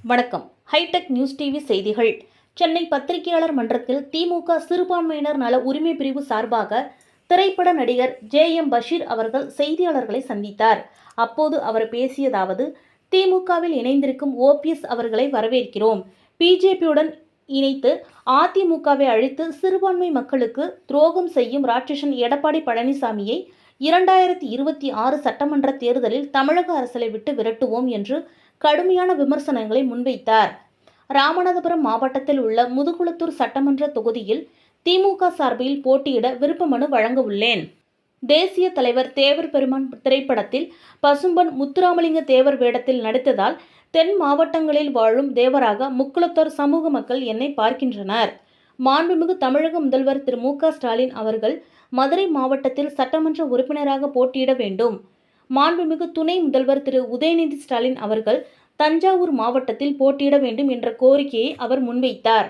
வணக்கம். Hitech news TV செய்திகள். சென்னை பத்திரிகையாளர் மன்றத்தில் திமுக சிறுபான்மையினர் நல உரிமை பிரிவு சார்பாக திரைப்பட நடிகர் ஜே.எம். பஷீர் அவர்கள் செய்தியாளர்களை சந்தித்தார். அப்போது அவர் பேசியதாவது: திமுகவில் இணைந்திருக்கும் OPS அவர்களை வரவேற்கிறோம். பிஜேபியுடன் இணைத்து அதிமுகவை அழித்து சிறுபான்மை மக்களுக்கு துரோகம் செய்யும் ராட்சசன் எடப்பாடி பழனிசாமியை 2026 சட்டமன்ற தேர்தலில் தமிழக அரசை விட்டு விரட்டுவோம் என்று கடுமையான விமர்சனங்களை முன்வைத்தார். ராமநாதபுரம் மாவட்டத்தில் உள்ள முதுகுளத்தூர் சட்டமன்ற தொகுதியில் திமுக சார்பில் போட்டியிட விருப்ப மனு வழங்க உள்ளேன். தேசிய தலைவர் தேவர் பெருமான் திரைப்படத்தில் பசும்பொன் முத்துராமலிங்க தேவர் வேடத்தில் நடித்ததால் தென் மாவட்டங்களில் வாழும் தேவராக முக்குளத்தோர் சமூக மக்கள் என்னை பார்க்கின்றனர். மாண்புமிகு தமிழக முதல்வர் திரு மு.க. ஸ்டாலின் அவர்கள் மதுரை மாவட்டத்தில் சட்டமன்ற உறுப்பினராக போட்டியிட வேண்டும். மாண்புமிகு துணை முதல்வர் திரு உதயநிதி ஸ்டாலின் அவர்கள் தஞ்சாவூர் மாவட்டத்தில் போட்டியிட வேண்டும் என்ற கோரிக்கையை அவர் முன்வைத்தார்.